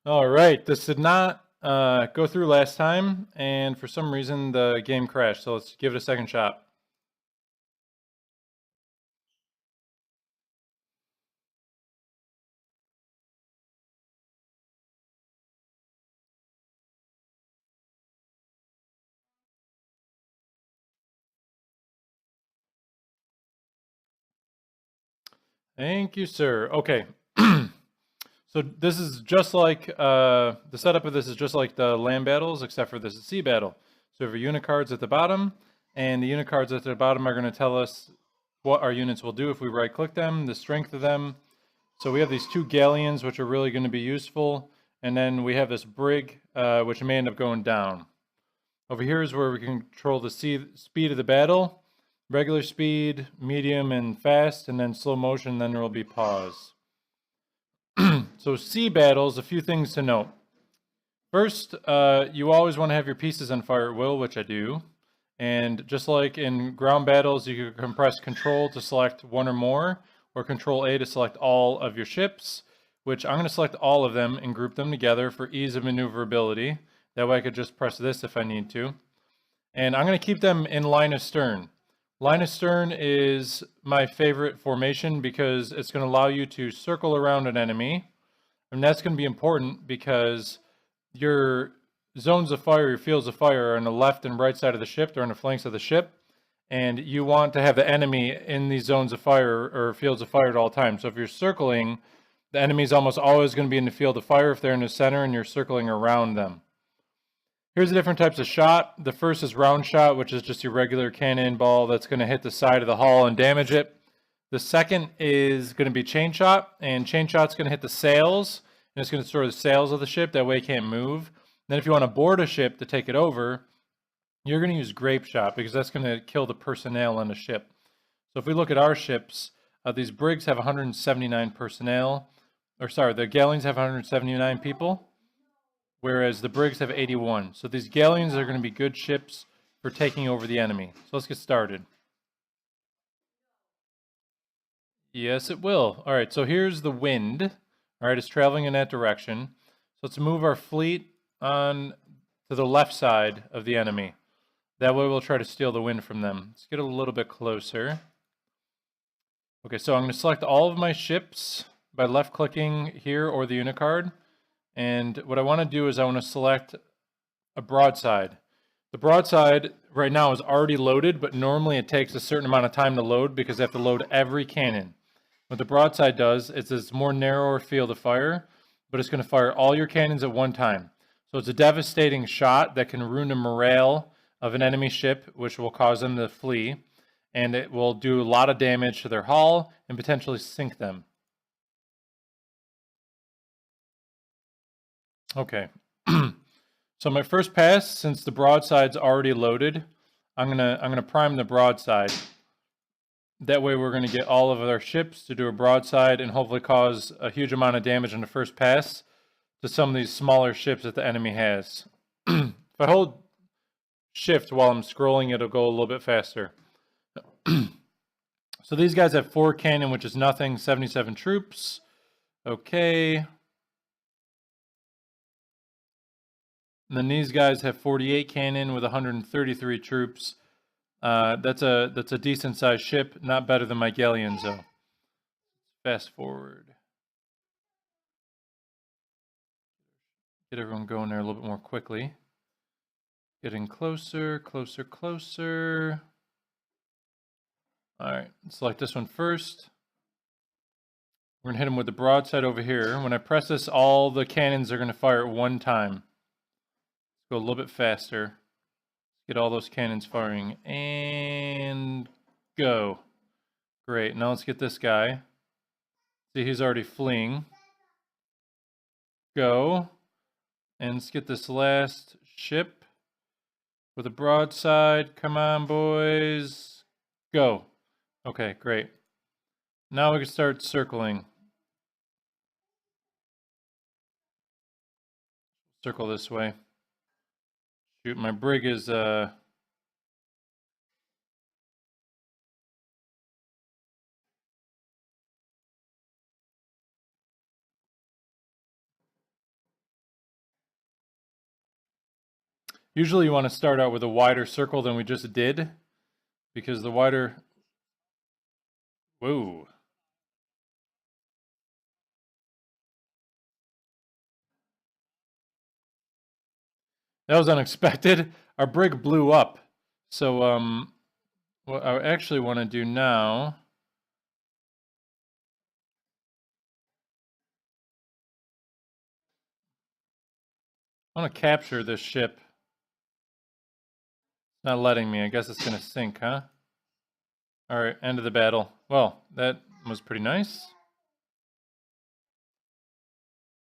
All right, this did not go through last time, and for some reason the game crashed, so let's give it a second shot. Thank you, sir. Okay. So this is just like, the setup of this is just like the land battles, except for this is sea battle. So we have our unit cards at the bottom, and the unit cards at the bottom are going to tell us what our units will do if we right-click them, the strength of them. So we have these two galleons, which are really going to be useful, and then we have this brig, which may end up going down. Over here is where we can control the speed of the battle. Regular speed, medium, and fast, and then slow motion, then there will be pause. So sea battles, a few things to note. First, you always want to have your pieces on fire at will, which I do. And just like in ground battles, you can press Control to select one or more, or Control A to select all of your ships, which I'm going to select all of them and group them together for ease of maneuverability. That way I could just press this if I need to. And I'm going to keep them in line of stern. Line of stern is my favorite formation because it's going to allow you to circle around an enemy. And that's going to be important because your zones of fire, your fields of fire are on the left and right side of the ship. They're on the flanks of the ship. And you want to have the enemy in these zones of fire or fields of fire at all times. So if you're circling, the enemy's almost always going to be in the field of fire if they're in the center and you're circling around them. Here's the different types of shot. The first is round shot, which is just your regular cannonball that's going to hit the side of the hull and damage it. The second is going to be chain shot, and chain shot's going to hit the sails, and it's going to destroy the sails of the ship. That way it can't move. Then if you want to board a ship to take it over, you're going to use grape shot because that's going to kill the personnel on the ship. So if we look at our ships, these brigs have 179 personnel, or sorry, the galleons have 179 people, whereas the brigs have 81. So these galleons are going to be good ships for taking over the enemy. So let's get started. Yes, it will. All right, so here's the wind. All right, it's traveling in that direction. So let's move our fleet on to the left side of the enemy. That way we'll try to steal the wind from them. Let's get a little bit closer. Okay, so I'm going to select all of my ships by left-clicking here or the unit card. And what I want to do is I want to select a broadside. The broadside right now is already loaded, but normally it takes a certain amount of time to load because they have to load every cannon. What the broadside does is it's more narrower field of fire, but it's going to fire all your cannons at one time. So it's a devastating shot that can ruin the morale of an enemy ship, which will cause them to flee, and it will do a lot of damage to their hull and potentially sink them. Okay. So my first pass, since the broadside's already loaded, I'm gonna prime the broadside. That way we're gonna get all of our ships to do a broadside and hopefully cause a huge amount of damage in the first pass to some of these smaller ships that the enemy has. If I hold shift while I'm scrolling, it'll go a little bit faster. So these guys have 4 cannon, which is nothing, 77 troops. Okay. And then these guys have 48 cannon with 133 troops. That's a decent sized ship, not better than my galleons though. Fast forward. Get everyone going there a little bit more quickly. Getting closer, closer, closer. All right, select this one first. We're gonna hit them with the broadside over here. When I press this, all the cannons are gonna fire at one time. Let's go a little bit faster. Get all those cannons firing and go. Great, now let's get this guy. See, he's already fleeing. Go. And let's get this last ship with a broadside. Come on, boys. Go. Okay, great. Now we can start circling. Circle this way. Shoot, my brig is Usually you want to start out with a wider circle than we just did, because the wider... Whoa. That was unexpected. Our brig blew up. So, what I actually want to do now... I want to capture this ship. It's not letting me. I guess it's going to sink, huh? All right, end of the battle. Well, that was pretty nice.